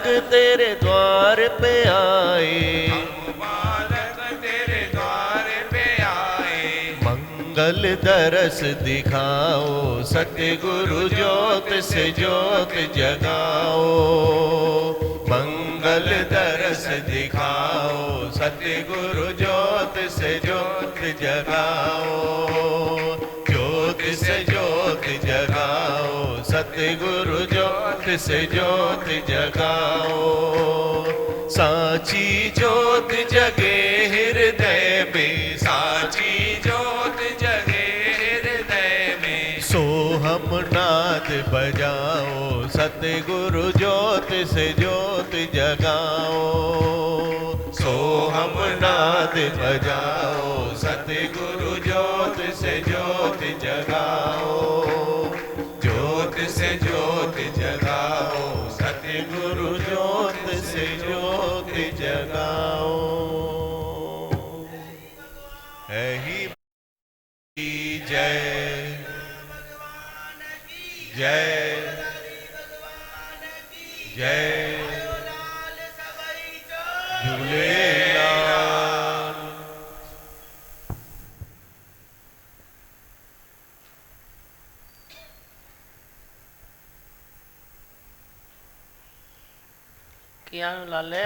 बालक तेरे द्वार पे आए, हम बालक तेरे द्वार पे आए। मंगल दरस दिखाओ, सतगुरु ज्योत से ज्योत जगाओ। मंगल दरस दिखाओ, सतगुरु ज्योत से ज्योत जगाओ। ज्योत से ज्योत जगाओ, सतगुरु ज्योत से ज्योत जगाओ। साची ज्योत जगे हृदय में, साची ज्योत जगे हृदय में। सोहम नाद बजाओ, सतगुरु ज्योत से ज्योत जगाओ। सोहम नाद बजाओ, सतगुरु ज्योत से ज्योत जगाओ। ज्योत से ज्योत जगाओ, सतगुरु ज्योत से ज्योत जगाओ। है ही जय जय जय झूलेलाल। क्या लाले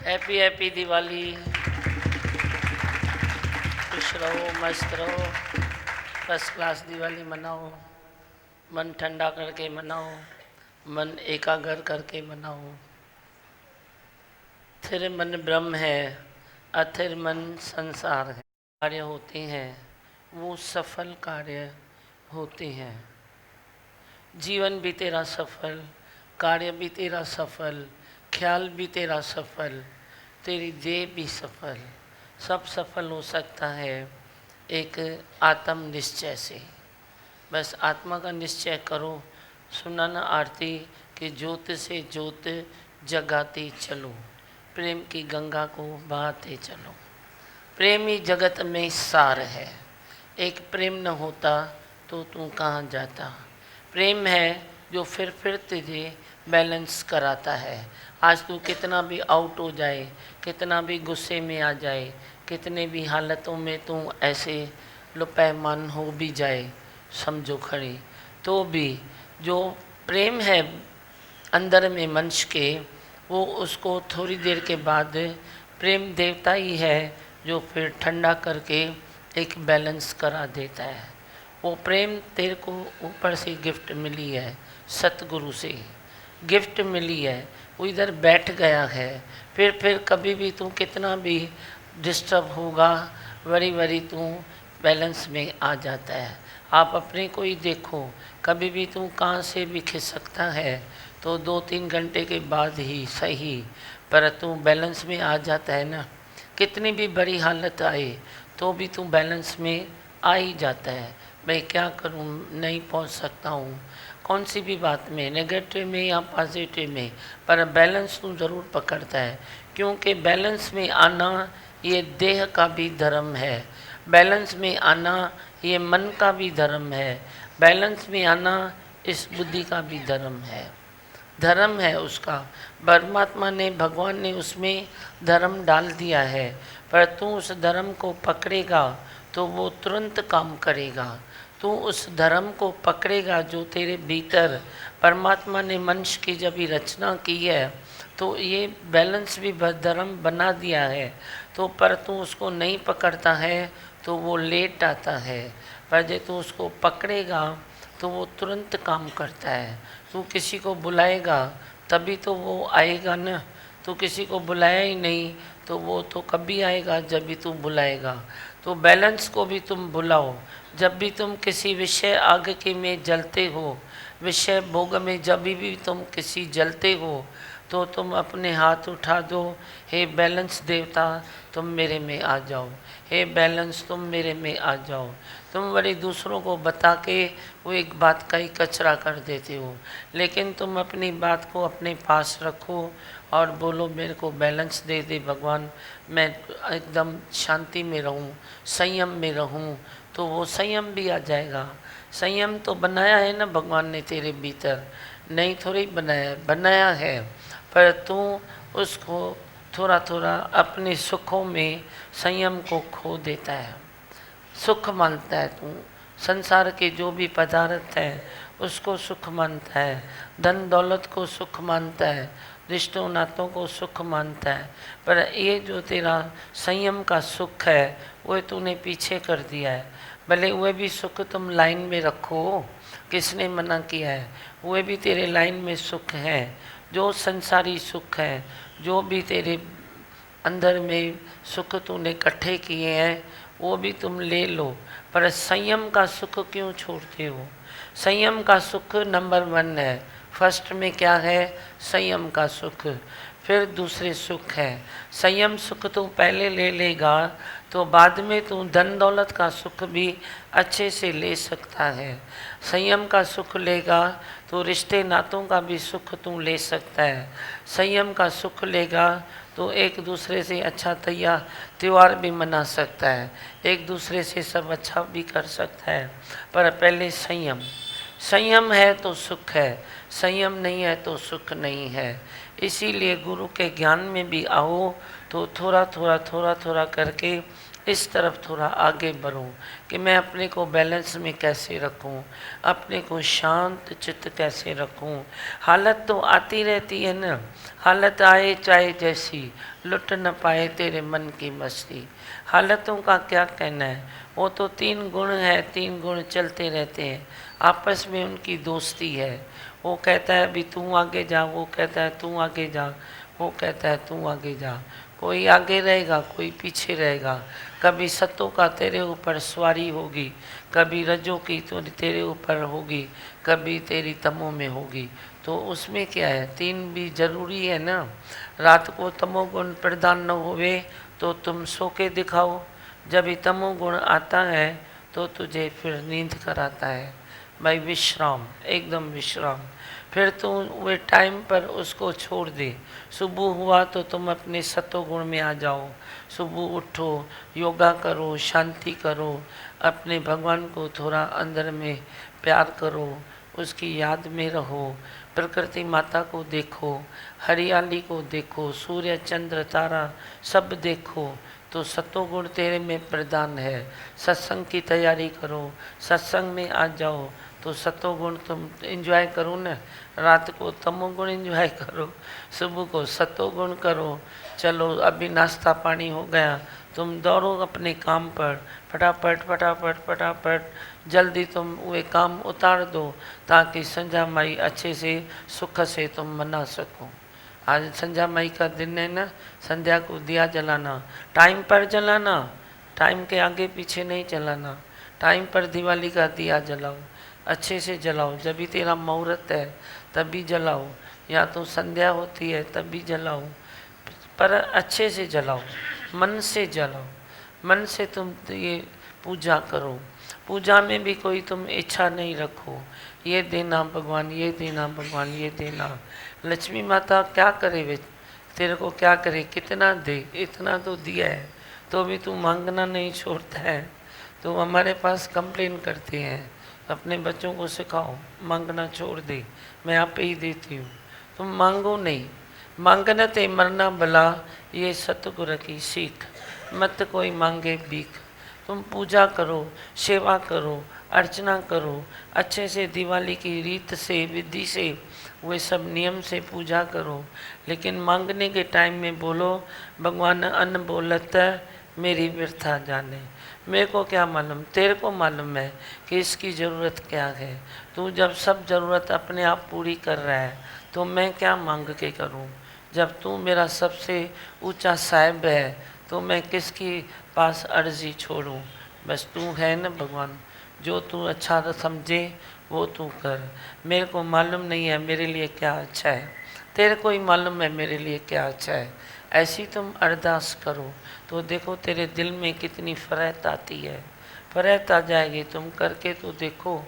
हैप्पी हैप्पी दिवाली। खुश रहो, मस्त रहो, फर्स्ट क्लास दिवाली मनाओ। मन ठंडा करके मनाओ, मन एकाग्र करके मनाओ। स्थिर मन ब्रह्म है, अथिर मन संसार है। कार्य होते हैं वो सफल कार्य होते हैं। जीवन भी तेरा सफल, कार्य भी तेरा सफल, ख्याल भी तेरा सफल, तेरी देह भी सफल, सब सफल हो सकता है एक आत्म निश्चय से। बस आत्मा का निश्चय करो। सुनाना आरती कि ज्योत से ज्योत जगाते चलो, प्रेम की गंगा को बहाते चलो। प्रेम ही जगत में सार है। एक प्रेम न होता तो तू कहाँ जाता। प्रेम है जो फिर तुझे बैलेंस कराता है। आज तू कितना भी आउट हो जाए, कितना भी गुस्से में आ जाए, कितने भी हालतों में तू ऐसे लुपैमान हो भी जाए, समझो खड़ी, तो भी जो प्रेम है अंदर में मनुष्य के, वो उसको थोड़ी देर के बाद प्रेम देवता ही है जो फिर ठंडा करके एक बैलेंस करा देता है। वो प्रेम तेरे को ऊपर से गिफ्ट मिली है, सतगुरु से गिफ्ट मिली है, वो इधर बैठ गया है। फिर कभी भी तू कितना भी डिस्टर्ब होगा, वरी तू बैलेंस में आ जाता है। आप अपने को ही देखो, कभी भी तू कहाँ से भी खिसकता है तो 2-3 घंटे के बाद ही सही, पर तू बैलेंस में आ जाता है ना। कितनी भी बड़ी हालत आए तो भी तू बैलेंस में आ ही जाता है। मैं क्या करूं, नहीं पहुंच सकता हूं कौन सी भी बात में, नेगेटिव में या पॉजिटिव में, पर बैलेंस तू ज़रूर पकड़ता है। क्योंकि बैलेंस में आना ये देह का भी धर्म है, बैलेंस में आना ये मन का भी धर्म है, बैलेंस में आना इस बुद्धि का भी धर्म है। धर्म है उसका, परमात्मा ने, भगवान ने उसमें धर्म डाल दिया है। पर तू उस धर्म को पकड़ेगा तो वो तुरंत काम करेगा। तू उस धर्म को पकड़ेगा जो तेरे भीतर परमात्मा ने मनुष्य की जब ही रचना की है तो ये बैलेंस भी धर्म बना दिया है। तो पर तू उसको नहीं पकड़ता है तो वो लेट आता है, पर जब तू उसको पकड़ेगा तो वो तुरंत काम करता है। तू किसी को बुलाएगा तभी तो वो आएगा ना। तू किसी को बुलाया ही नहीं तो वो तो कभी आएगा जब भी तू बुलाएगा। तो बैलेंस को भी तुम बुलाओ। जब भी तुम किसी विषय आग के में जलते हो, विषय भोग में जब भी तुम किसी जलते हो, तो तुम अपने हाथ उठा दो, हे बैलेंस देवता तुम मेरे में आ जाओ, हे बैलेंस तुम मेरे में आ जाओ। तुम बड़ी दूसरों को बता के वो एक बात का ही कचरा कर देते हो, लेकिन तुम अपनी बात को अपने पास रखो और बोलो मेरे को बैलेंस दे दे भगवान, मैं एकदम शांति में रहूं, संयम में रहूं, तो वो संयम भी आ जाएगा। संयम तो बनाया है ना भगवान ने तेरे भीतर, नहीं थोड़ी बनाया, बनाया है, पर तू उसको थोड़ा थोड़ा अपने सुखों में संयम को खो देता है, सुख मानता है तू। संसार के जो भी पदार्थ हैं उसको सुख मानता है, धन दौलत को सुख मानता है, रिश्तों नातों को सुख मानता है, पर ये जो तेरा संयम का सुख है वो तूने पीछे कर दिया है। भले वह भी सुख तुम लाइन में रखो, किसने मना किया है, वह भी तेरे लाइन में सुख है। जो संसारी सुख है, जो भी तेरे अंदर में सुख तूने इकट्ठे किए हैं वो भी तुम ले लो, पर संयम का सुख क्यों छोड़ते हो? संयम का सुख नंबर 1 है। फर्स्ट में क्या है? संयम का सुख। फिर दूसरे सुख है। संयम सुख तू पहले ले लेगा तो बाद में तू धन दौलत का सुख भी अच्छे से ले सकता है। संयम का सुख लेगा तो रिश्ते नातों का भी सुख तू ले सकता है। संयम का सुख लेगा तो एक दूसरे से अच्छा त्यौहार भी मना सकता है, एक दूसरे से सब अच्छा भी कर सकता है। पर पहले संयम, संयम है तो सुख है, संयम नहीं है तो सुख नहीं है। इसीलिए गुरु के ज्ञान में भी आओ तो थोड़ा थोड़ा करके इस तरफ थोड़ा आगे बढ़ूं कि मैं अपने को बैलेंस में कैसे रखूं, अपने को शांत चित्त कैसे रखूं। हालत तो आती रहती है ना, हालत आए चाहे जैसी, लुट न पाए तेरे मन की मस्ती। हालतों का क्या कहना है, वो तो 3 गुण है, 3 गुण चलते रहते हैं, आपस में उनकी दोस्ती है। वो कहता है अभी तू आगे जा, वो कहता है तू आगे जा, वो कहता है तू आगे जा। कोई आगे रहेगा, कोई पीछे रहेगा। कभी सत्तों का तेरे ऊपर सवारी होगी, कभी रजों की तो तेरे ऊपर होगी, कभी तेरी तमों में होगी। तो उसमें क्या है, 3 भी जरूरी है ना। रात को तमोगुण प्रदान न होवे तो तुम सो के दिखाओ, जब तमोगुण आता है तो तुझे फिर नींद कराता है। भाई विश्राम, एकदम विश्राम। फिर तुम वे टाइम पर उसको छोड़ दे। सुबह हुआ तो तुम अपने सत्वगुण में आ जाओ, सुबह उठो, योगा करो, शांति करो, अपने भगवान को थोड़ा अंदर में प्यार करो, उसकी याद में रहो, प्रकृति माता को देखो, हरियाली को देखो, सूर्य चंद्र तारा सब देखो, तो सत्वगुण तेरे में प्रदान है। सत्संग की तैयारी करो, सत्संग में आ जाओ तो सत्वगुण तुम एंजॉय करो न। रात को तमोगुण एंजॉय करो, सुबह को सत्वगुण करो। चलो अभी नाश्ता पानी हो गया, तुम दौड़ो अपने काम पर, फटाफट फटाफट फटाफट जल्दी तुम वे काम उतार दो ताकि संध्या माई अच्छे से सुख से तुम मना सको। आज संध्या माई का दिन है ना, संध्या को दिया जलाना, टाइम पर जलाना, टाइम के आगे पीछे नहीं चलाना। टाइम पर दिवाली का दिया जलाओ, अच्छे से जलाओ। जब भी तेरा मुहूर्त है तभी जलाओ, या तो संध्या होती है तभी जलाओ, पर अच्छे से जलाओ, मन से जलाओ। मन से तुम ये पूजा करो। पूजा में भी कोई तुम इच्छा नहीं रखो, ये देना भगवान, ये देना भगवान, ये देना। लक्ष्मी माता क्या करे वे, तेरे को क्या करे, कितना दे, इतना तो दिया है तो भी तू मांगना नहीं छोड़ता है। तो हमारे पास कंप्लेन करते हैं, अपने बच्चों को सिखाओ मांगना छोड़ दे, मैं आप ही देती हूँ। तुम मांगो नहीं, मांगना ते मरना भला, ये सतगुरु की सीख, मत कोई मांगे भीख। तुम पूजा करो, सेवा करो, अर्चना करो, अच्छे से दिवाली की रीत से विधि से वे सब नियम से पूजा करो। लेकिन मांगने के टाइम में बोलो भगवान अन्न बोलत मेरी व्यर्था जाने। मेरे को क्या मालूम, तेरे को मालूम है कि इसकी ज़रूरत क्या है। तू जब सब ज़रूरत अपने आप पूरी कर रहा है तो मैं क्या मांग के करूं। जब तू मेरा सबसे ऊंचा साहिब है तो मैं किसकी पास अर्जी छोड़ूं। बस तू है ना भगवान, जो तू अच्छा समझे वो तू कर। मेरे को मालूम नहीं है मेरे लिए क्या अच्छा है, तेरे को ही मालूम है मेरे लिए क्या अच्छा है। ऐसी तुम अरदास करो तो देखो तेरे दिल में कितनी फरहत आती है। फरहत आ जाएगी, तुम करके तो देखो।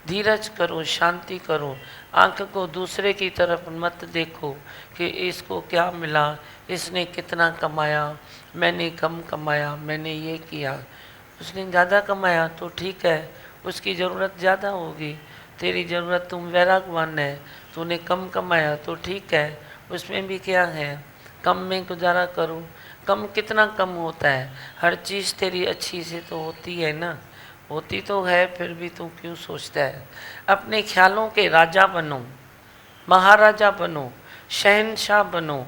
धीरज करो, शांति करो, आंख को दूसरे की तरफ मत देखो कि इसको क्या मिला, इसने कितना कमाया, मैंने कम कमाया, मैंने ये किया। उसने ज़्यादा कमाया तो ठीक है, उसकी ज़रूरत ज़्यादा होगी। तेरी ज़रूरत, तुम वैरागवान है, तूने कम कमाया तो ठीक है, उसमें भी क्या है, कम में गुजारा करो। कम कितना कम होता है, हर चीज़ तेरी अच्छी से तो होती है ना, होती तो है, फिर भी तू क्यों सोचता है। अपने ख्यालों के राजा बनो, महाराजा बनो, शहंशाह बनो।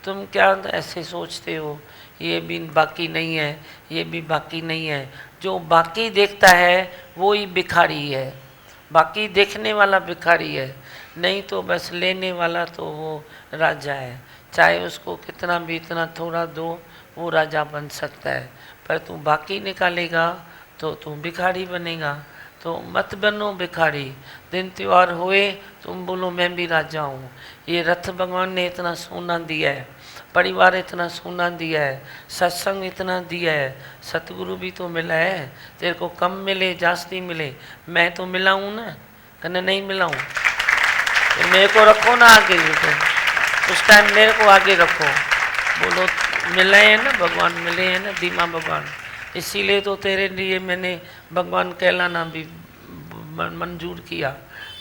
तुम क्या ऐसे सोचते हो ये भी बाकी नहीं है, ये भी बाकी नहीं है। जो बाकी देखता है वो ही भिखारी है, बाकी देखने वाला भिखारी है, नहीं तो बस लेने वाला तो वो राजा है। चाहे उसको कितना भी इतना थोड़ा दो, वो राजा बन सकता है, पर तू बाकी निकालेगा तो तू भिखारी बनेगा। तो मत बनो भिखारी। दिन त्यौहार हुए तुम बोलो मैं भी राजा हूँ। ये रथ भगवान ने इतना सोना दिया है, परिवार इतना सोना दिया है, सत्संग इतना दिया है, सतगुरु भी तो मिला है। तेरे को कम मिले जास्ती मिले, मैं तो मिला हूँ ना, कहना नहीं मिला हूँ तो मेरे को रखो ना आगे। तो उस टाइम मेरे को आगे रखो, बोलो मिले हैं ना भगवान, मिले हैं ना धीमा भगवान। इसीलिए तो तेरे लिए मैंने भगवान कहलाना भी मंजूर किया।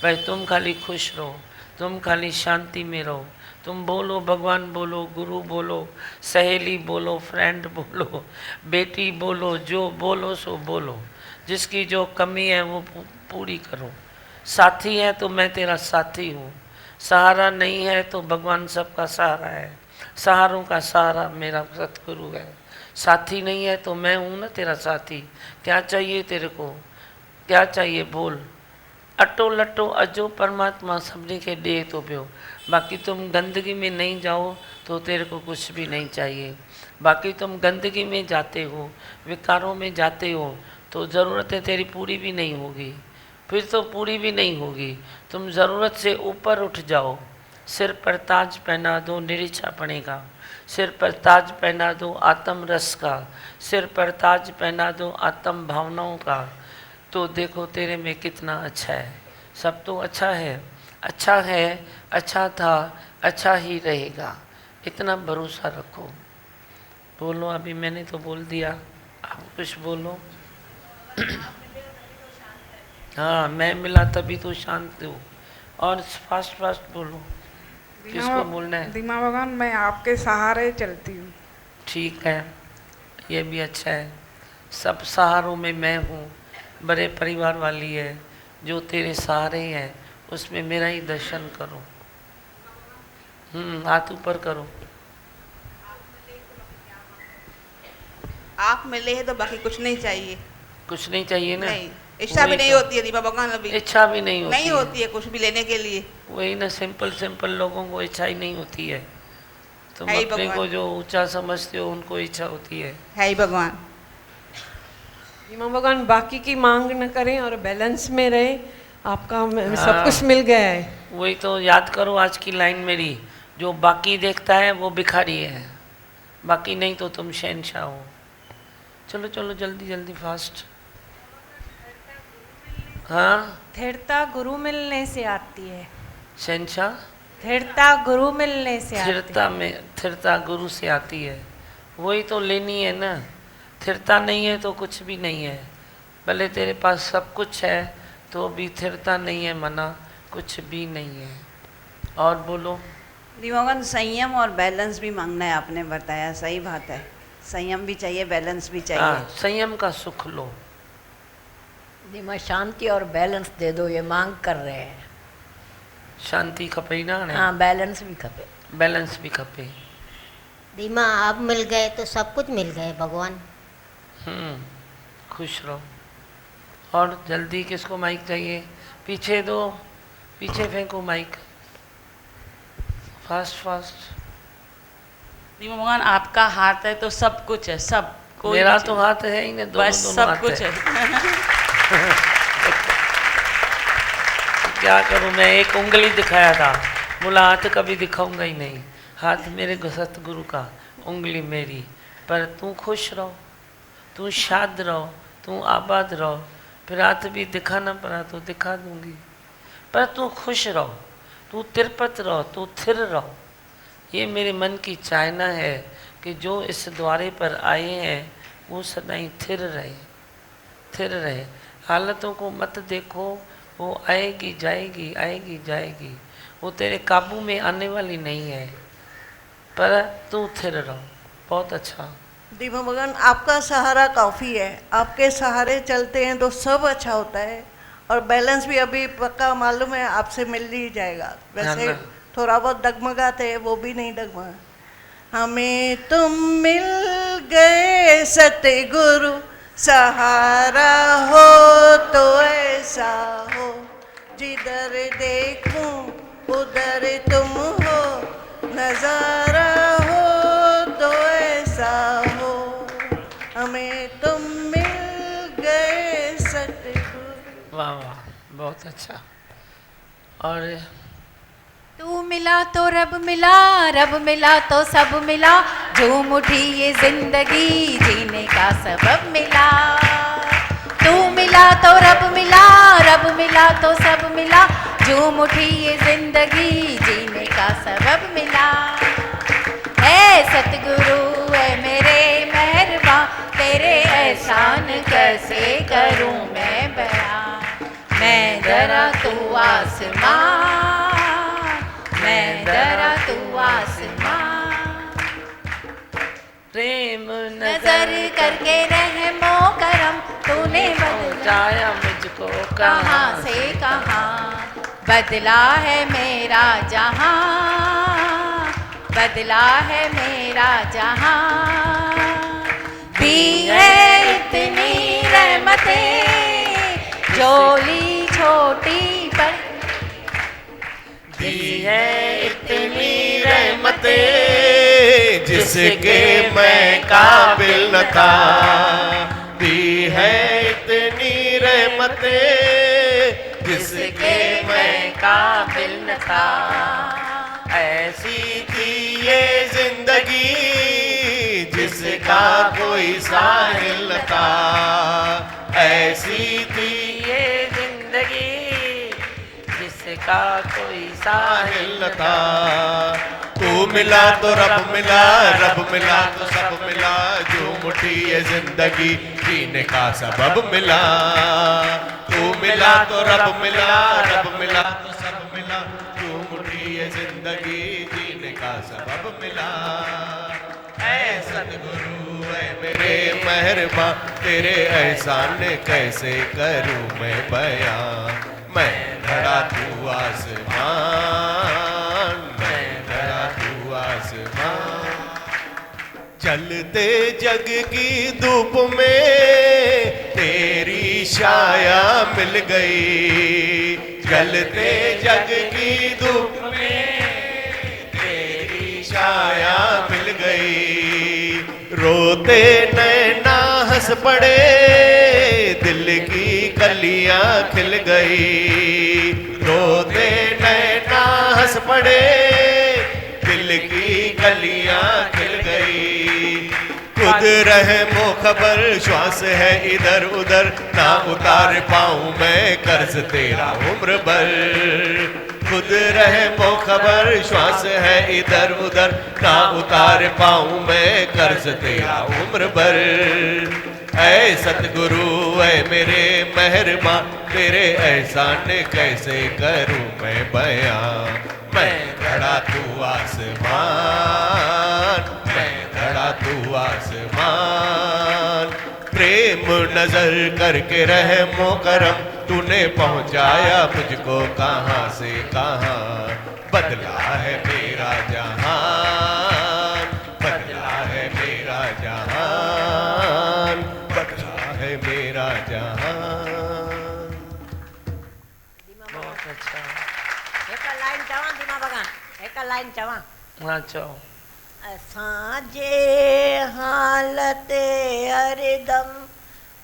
भाई तुम खाली खुश रहो, तुम खाली शांति में रहो, तुम बोलो भगवान बोलो, गुरु बोलो, सहेली बोलो, फ्रेंड बोलो, बेटी बोलो, जो बोलो सो बोलो। जिसकी जो कमी है वो पूरी करो। साथी है तो मैं तेरा साथी हूँ, सहारा नहीं है तो भगवान सबका सहारा है, सहारों का सहारा मेरा सतगुरु है। साथी नहीं है तो मैं हूँ ना तेरा साथी। क्या चाहिए तेरे को, क्या चाहिए बोल। अटो लटो अजो परमात्मा सभिनी के दे तो पियो। बाकी तुम गंदगी में नहीं जाओ तो तेरे को कुछ भी नहीं चाहिए। बाकी तुम गंदगी में जाते हो, विकारों में जाते हो तो ज़रूरतें तेरी पूरी भी नहीं होगी, फिर तो पूरी भी नहीं होगी। तुम ज़रूरत से ऊपर उठ जाओ। सिर पर ताज पहना दो निरीक्षापणे का, सिर पर ताज पहना दो आत्म रस का, सिर पर ताज पहना दो आत्म भावनाओं का, तो देखो तेरे में कितना अच्छा है। सब तो अच्छा है, अच्छा है, अच्छा था, अच्छा ही रहेगा, इतना भरोसा रखो। बोलो, अभी मैंने तो बोल दिया, आप कुछ बोलो। हाँ, मैं मिला तभी तो शांत हूँ। और फास्ट फास्ट बोलो, किसको बोलना है। धीमा भगवान, मैं आपके सहारे चलती हूँ। ठीक है, ये भी अच्छा है। सब सहारों में मैं हूँ, बड़े परिवार वाली है, जो तेरे सहारे हैं उसमें मेरा ही दर्शन करो। हाथ ऊपर करो। आप मिले हैं तो बाकी कुछ नहीं चाहिए। कुछ नहीं चाहिए ना, नहीं, इच्छा भी नहीं होती है दीपा भगवान, अभी इच्छा भी नहीं होती, नहीं होती है कुछ भी लेने के लिए। वही ना, सिंपल सिंपल लोगों को इच्छा ही नहीं होती है। तुम है ही अपने भगवान। को जो ऊंचा समझते हो उनको इच्छा होती है। है ही भगवान। धीमा भगवान, बाकी की मांग न करें और बैलेंस में रहे, आपका सब हाँ। कुछ मिल गया है। वही तो याद करो आज की लाइन मेरी, जो बाकी देखता है वो भिखारी है, बाकी नहीं तो तुम शहंशाह हो। चलो चलो जल्दी जल्दी फास्ट। हाँ, स्थिरता गुरु मिलने से आती है। शहंशाह, स्थिरता गुरु मिलने से आती है। स्थिरता गुरु से आती है, वही तो लेनी है ना। स्थिरता नहीं है तो कुछ भी नहीं है। भले तेरे पास सब कुछ है तो भी स्थिरता नहीं है, मना कुछ भी नहीं है। और बोलो। दीपा भगवान, संयम और बैलेंस भी मांगना है, आपने बताया, सही बात है। संयम भी चाहिए, बैलेंस भी चाहिए। हाँ, संयम का सुख लो। धीमा शांति और बैलेंस दे दो, ये मांग कर रहे हैं। शांति खपे ना, हाँ, बैलेंस भी खपे। बैलेंस भी खपे। धीमा आप मिल गए तो सब कुछ मिल गए भगवान। खुश रहो। और जल्दी, किसको माइक चाहिए? पीछे दो, पीछे फेंको माइक, फास्ट फास्ट। दीपा भगवान, आपका हाथ है तो सब कुछ है, सब कोई मेरा तो हाथ है ही नहीं, दोनों बस दोनों सब हाथ कुछ है। क्या करूं मैं, एक उंगली दिखाया था, बोला हाथ कभी दिखाऊंगा ही नहीं, हाथ मेरे सतगुरु का, उंगली मेरी, पर तू खुश रहो, तू शाद रहो, तू आबाद रहो। फिर हाथ भी दिखाना पड़ा तो दिखा दूंगी, पर तू खुश रहो, तू तिरपत रहो, तू थिर रहो। ये मेरे मन की चाहना है कि जो इस द्वारे पर आए हैं वो सदाई थिर रहे, थिर रहे। हालतों को मत देखो, वो आएगी जाएगी, आएगी जाएगी, वो तेरे काबू में आने वाली नहीं है, पर तू थिर रहो। बहुत अच्छा। दीमा भगवान, आपका सहारा काफ़ी है, आपके सहारे चलते हैं तो सब अच्छा होता है। और बैलेंस भी अभी पक्का मालूम है आपसे मिल ही जाएगा। वैसे थोड़ा बहुत डगमगाते हैं, वो भी नहीं डगमगा। हमें तुम मिल गए सतगुरु, सहारा हो तो ऐसा हो, जिधर देखूं उधर तुम हो, नजारा हो तो ऐसा हो, हमें तुम मिल गए सतगुरु। वाह वाह, बहुत अच्छा। और तू मिला तो रब मिला, रब मिला तो सब मिला, झूम उठी ये जिंदगी जीने का सबब मिला। तू मिला तो रब मिला, रब मिला तो सब मिला, झूम उठी ये जिंदगी जीने का सबब मिला। ऐ सतगुरु ऐ मेरे मेहरबान, तेरे एहसान कैसे करूं मैं बयां। मैं जरा तू आसमां, मैं जरा तू आसमां, प्रेम नजर करके रहमो करम, तूने बदलाया मुझको कहाँ से कहाँ, बदला है मेरा जहाँ, बदला है मेरा जहाँ। दी है इतनी रहमतें, झोली छोटी पर दी है इतनी रहमतें, जिसके मैं काबिल न था। दी है इतनी रहमतें, जिसके मैं काबिल न था। ऐसी थी ये जिंदगी जिसका कोई साहिल न था। ऐसी थी ये जिंदगी जिसका कोई साहिल न था। तू मिला तो रब मिला, रब मिला तो सब मिला, जो मुट्ठी ये जिंदगी जीने का सबब मिला। तू मिला तो रब मिला, रब मिला तो सब मिला, जो मुट्ठी ये जिंदगी जीने का सबब मिला। ऐ सतगुरु ऐ मेरे मेहरबान, तेरे एहसान कैसे करूं मैं बयां। मैं धरा तू आसमान, मैं धरा तू आसमान। जलते जग की धूप में तेरी छाया मिल गई। जलते जग की धूप में तेरी छाया मिल गई। रोते नैना हंस पड़े, दिल की कलियां खिल गई। रोते नैना हंस पड़े, दिल की कलियां खिल गई। खुद रहे मो खबर, श्वास है इधर उधर, ना उतार पाऊं मैं कर्ज तेरा उम्र भर। खुद रहे मो खबर, श्वास है इधर उधर, ना उतार पाऊं मैं कर्ज तेरा उम्र भर। ऐ सतगुरु ऐ मेरे मेहरबान, तेरे एहसान कैसे करूं मैं बयां। मैं खड़ा तू आसमान, मैं खड़ा तू आसमान। प्रेम नजर करके रहमो करम, तूने पहुंचाया मुझको कहां से कहां। बदला है मेरा जहान, बदला है मेरा जहान, बदला है मेरा जहान। बहुत अच्छा। एक लाइन चवा दीमा भगवान, एक लाइन चवा। हाँ चो। असांजे हालत हरदम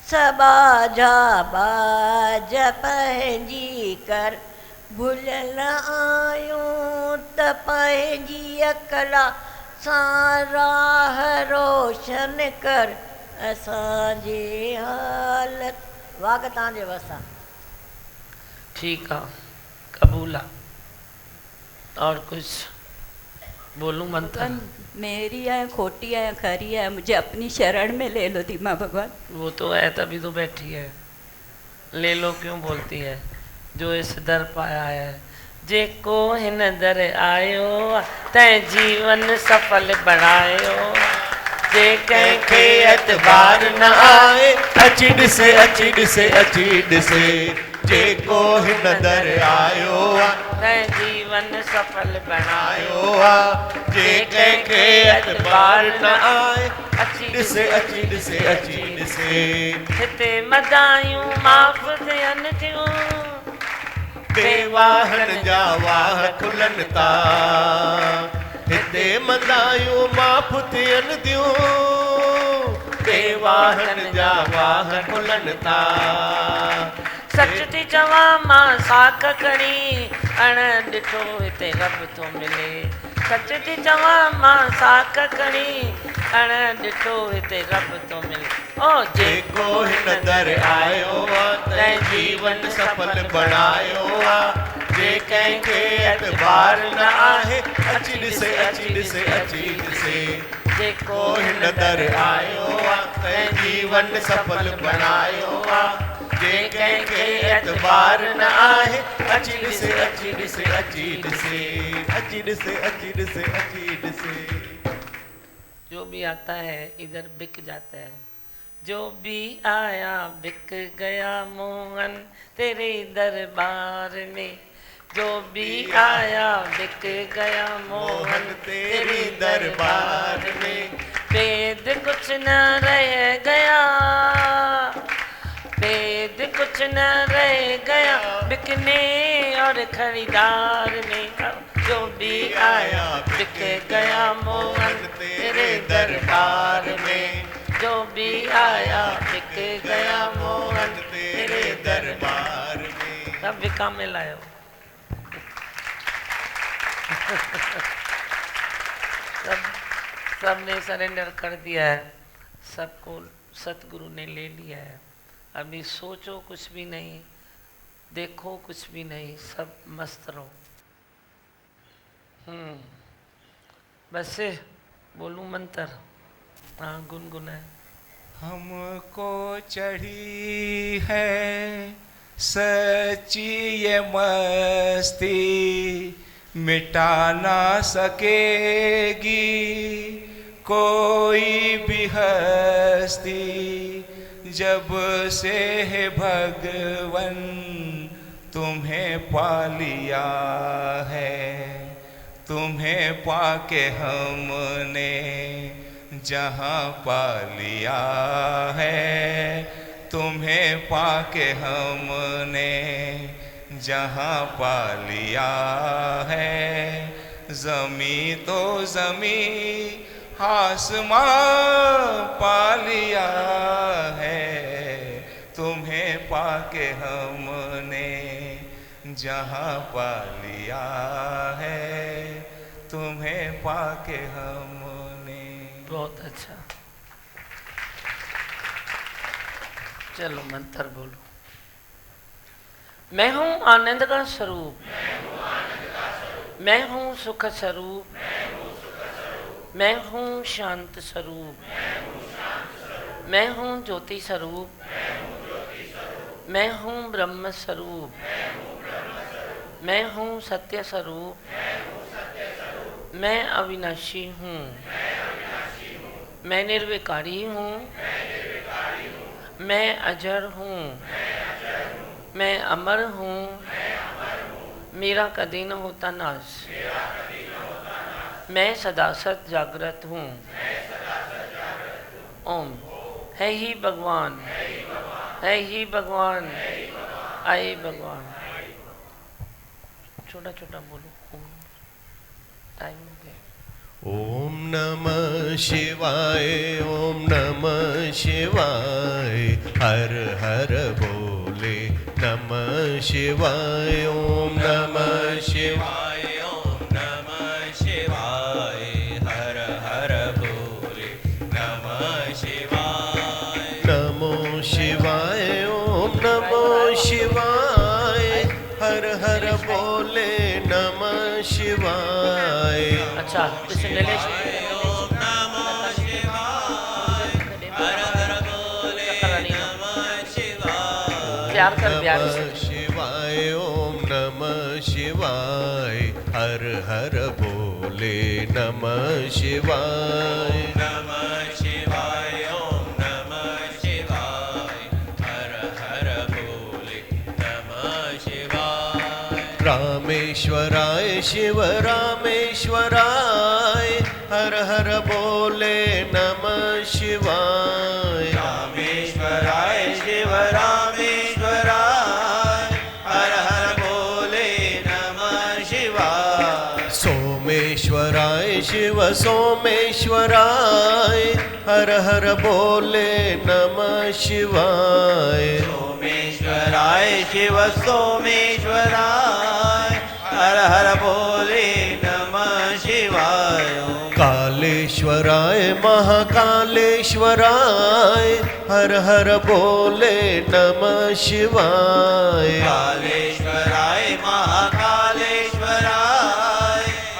सबाजा बाज पंहिंजी कर, भूल आयो त पंहिंजी अकला सां राह रोशन कर असांजी हालत। वाग तव्हांजे वसां। ठीक है, कबूल है। और कुछ बोलूं मंत्र? मेरी है, खोटी है, खरी है, मुझे अपनी शरण में ले लो धीमा भगवान। वो तो है, तभी तो बैठी है। ले लो क्यों बोलती है? जो इस दर पाया है, जेको हिन दर आयो तै जीवन सफल बनायो। जे कंहिंखे एतबार न आए अची ॾिसे अची ॾिसे अची ॾिसे जेको हिन दर आयो तै जीवन सफल बनायो। आयो जे कंहिंखे एतबार न आए अची ॾिसे अची ॾिसे अची ॾिसे हिते मदायूं माफ़ थियनि थियूं, बेवाहन जा वाह खुलनि था। हिते मदायूं माफ़ थियनि थियूं, बेवाहन जा वाह खुलनि था। सच थी चवां मां साख खणी, अण ॾिठो हिते रब थो मिले। सच थी चवां मां साख खणी, अण ॾिठो हिते रब थो मिले। ओ जेको हिन दर आयो तैं जीवन सफल बणायो आहे। जे कंहिंखे एतबार न आहे अची ॾिसे अची ॾिसे अची ॾिसे जेको हिन दर आयो आहे तैं जीवन सफल बणायो आहे। जे कंहिंखे एतबार न आहे अची ॾिसे अची ॾिसे अची ॾिसे अची ॾिसे अची ॾिसे अची ॾिसे। जो भी आता है इधर बिक जाता है। जो भी आया बिक गया मोहन तेरे दरबार में। जो भी आया बिक गया मोहन तेरे दरबार में। वेद कुछ न रह गया, वेद कुछ न रह गया बिकने और खरीदार में। जो भी आया बिक गया मोहन तेरे दरबार में। जो भी आया बिक गया मोहन तेरे दरबार में। सब बिका में लायो। सब ने सरेंडर कर दिया है, सबको सतगुरु ने ले लिया है। अभी सोचो कुछ भी नहीं, देखो कुछ भी नहीं, सब मस्त रहो। बस बोलूं मंत्र? हाँ गुनगुना है। हमको चढ़ी है सच्ची ये मस्ती, मिटा ना सकेगी कोई भी हस्ती। जब से है भगवन तुम्हें पा लिया है, तुम्हें पाके हमने जहाँ पा लिया है। तुम्हें पाके हमने जहाँ पा लिया है। ज़मी तो ज़मी आसमां पा लिया है। तुम्हें पाके हमने जहाँ पा लिया है। तुम्हें पाके हमने। बहुत अच्छा। चलो मंत्र बोलो। मैं हूँ आनंद का स्वरूप, मैं हूँ सुख स्वरूप, मैं हूँ शांत स्वरूप, मैं हूँ ज्योति स्वरूप, मैं हूँ ब्रह्म स्वरूप, मैं हूँ सत्य स्वरूप, मैं अविनाशी हूँ, मैं निर्विकारी हूँ, मैं अजर हूँ, मैं अमर हूँ, मेरा कभी न होता नाश, मैं सदा सत जागृत हूँ। ओम। है ही भगवान, है ही भगवान, आए भगवान। छोटा छोटा बोलो। ओम। टाइम हो गया। ओम नमः शिवाय, ओम नमः शिवाय, हर हर बोले नमः नमः शिवाय ओम नमः शिवाय ओम नमः शिवाय हर हर भोले नमः शिवाय नमो शिवाय ओम नमो शिवाय हर हर बोले नमः शिवाय। अच्छा इसे नीलेश ओम नमः शिवाय हर हर भोले नमः शिवाय प्यार कर प्यार से। नमः शिवाय ओम नमः शिवाय हर हर बोले नमः शिवाय। नमः शिवाय ओम नमः शिवाय हर हर भोले नमः शिवाय। रामेश्वराय शिव रामेश्वराय हर हर बोले नमः शिवाय। रामेश्वराय शिव रामेश्वराय हर हर भोले नमः शिवाय। सोमेश्वराय शिव सोमेश्वराय हर हर बोले नमः शिवाय। सोमेश्वराय शिव सोमेश्वराय हर हर भोले नमः शिवाय। कालेश्वराय महाकालेश्वराय हर हर बोले नमः शिवाय। कालेश्वराय महाकालेश्वराय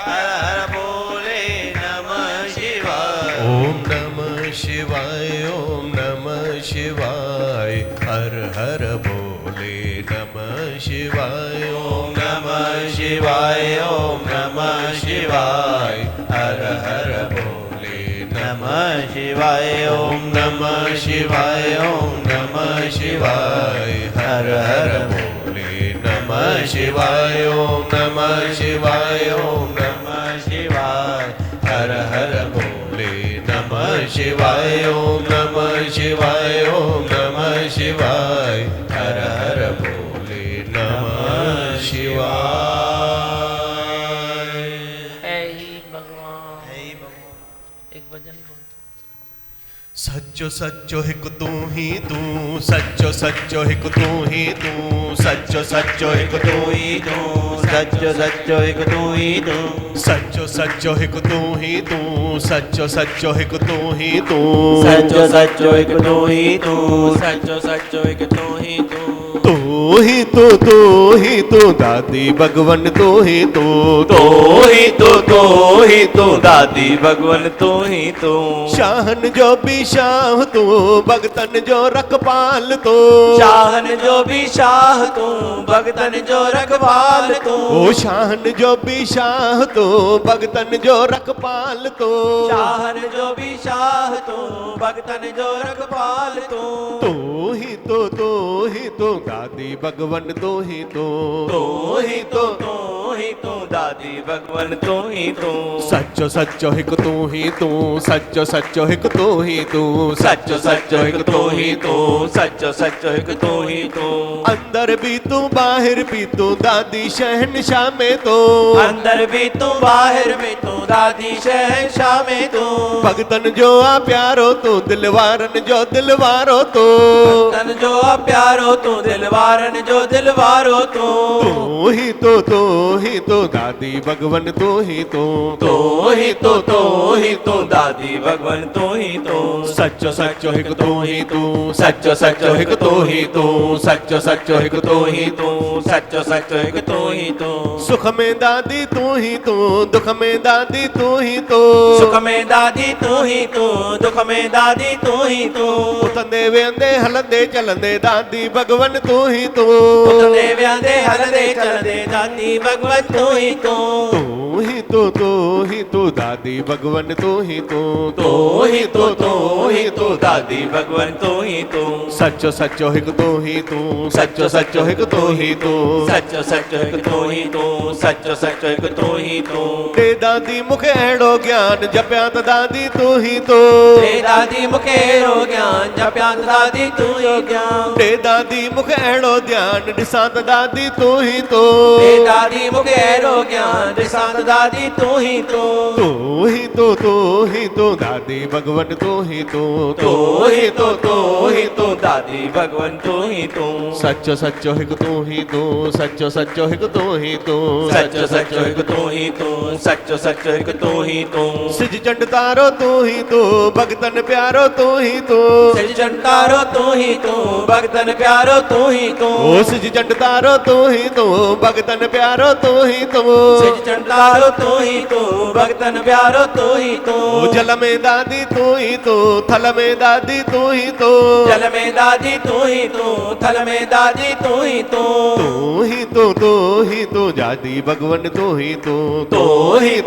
हर हर भोले नमः शिवाय। ओम नमः शिवाय ओम नमः शिवाय हर हर बोले नमः शिवाय। ओम नमः शिवाय ओम नमः शिवाय हर हर भोले नमः शिवाय। ओम नमः शिवाय ओम नमः शिवाय हर हर भोले नमः शिवाय। ओम नमः शिवाय ओम नमः शिवाय हर हर भोले नमः शिवाय। ओम नमः शिवाय ओम नमः शिवाय हर हर भोले नमः शिवाय। है ही भगवान एक भजन बोल। सच्चो सच्चो हिकु तू ही तू सच्चो सच्चो हिकु तू ही तू सच्चो सच्चो हिकु तू ही तू सच्चो सच्चो एक तू ही तू सच्चो सच्चो हिकु तू ही तू सच्चो सच्चो हिकु तू ही तू सच्चो सच्चो एक तू ही तू सच्चो सच्चो एक तू ही तू तू ही तू दादी भगवन तू ही तू दादी भगवन तू ही तू शाहन जो भी शाह तू भगतन जो रखपाल तू शाहन जो भी शाह तू भगतन जो रखवाल तू ओ शाहन जो भी शाह तू भगतन जो रखपाल तू शाहन जो भी शाह तू भगतन जो रखवाल तू तू ही तो दादी भगवन तू ही तो दादी भगवन तू ही तू सच्चो सच्चो हिकु तू ही तू सच्चो सच्चो हिकु तू ही तू सच्चो सच्चो एक तू ही तू सच्चो सच्चो एक तू ही तू अंदर भी तू बाहर भी तू दादी शहनशाह में तो अंदर भी तू बाहर भी तू दादी शहनशाह में तू भगतन जो आ प्यारो तू दिलवारन जो दिलवारो तो तन जो प्यारो तू दिलवारन जो दिलवारो तू ही तो दादी भगवन तू ही तो दादी भगवन तू ही तो सच्चो सच्चो हिकु तू ही तू सच्चो सच्चो एक तू ही तू सच्चो सच्चो एक तू ही तू सच्चो सच्चो एक तू ही तू सुख में दादी तू ही तू दुख में दादी तू ही तो सुख में दादी तू ही तू दुख में दादी तू ही तू उतंदे वेंदे हलंदे चलंदे दादी भगवन तू ही तो उतंदे वेंदे हलंदे चलंदे दादी भगवन तू ही तो दादी भगवन तू ही तो दादी भगवन तू ही तो सच्चो सच्चो हिकु तू ही तू सच्चो सच्चो हिकु तू ही तू सच्चो सच्चो एक तू ही तू सच्चो सच्चो एक तू ही तू दे दादी मुखे अहिड़ो ज्ञान जपिया त दादी तू ही तो दे दादी मुखे अहिड़ो ज्ञान जपिया त दादी तू ही ज्ञान दे दादी मुखे अहिड़ो ध्यान ॾिसां त दादी तू ही तो दे दादी मुखे अहिड़ो ज्ञान ॾिसां त दादी तू ही तो दादी भगवन तू ही तो ही तू दादी भगवन तू ही तू सच्चो सच्चो हिक तू ही तू सच्चो सच्चो हिक तू ही तू सच्चो सच्चो हिक तू ही तू सच्चो सच्चो हिक तू ही तू सिज चंड तारो तू ही तू भगतन प्यारो तू ही तू सिज चंड तारो तू ही तू भगतन प्यारो तू ही तू ओ सिज चंड तारो तू ही तू भगतन प्यारो तू ही तू सिज चंड तारो तू ही तू भगतन प्यारो तू ही तू जल में दादी तू ही तू थल में दादी तू ही तू जल में दादी तू ही तू थल में दादी तू ही तू तू ही तू दादी भगवन तू ही तू ही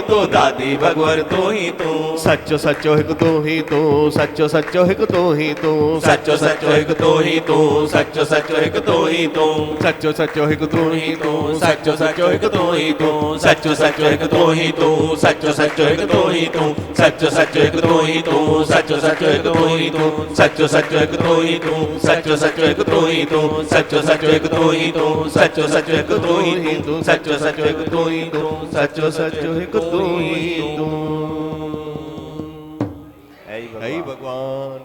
तू दादी भगवन तू ही तू सच्चो सच्चो हिक तू ही तू सच्चो सच्चो हिक तू ही तू सच्चो सच्चो हिक तू ही तू सच्चो सच्चो हिक तू ही तू सच्चो सच्चो हिक तू ही तू सच्चो सच्चो हिक तू ही तू सच्चो सच्चो हिक तू ही तू सच्चो सच्चो हिक तू ही तू सच्चो सच्चो हिक तू ही तू सच्चो सच्चो हिक तू ही तू सच्चो सच्चो हिक तू ही तू सच्चो सच्चो हिक तू ही तू सच्चो सच्चो हिक तू ही तू सच्चो सच्चो हिक तू ही तू सच्चो सच्चो हिक तू ही तू सच्चो सच्चो हिक तू ही तू है हे भगवान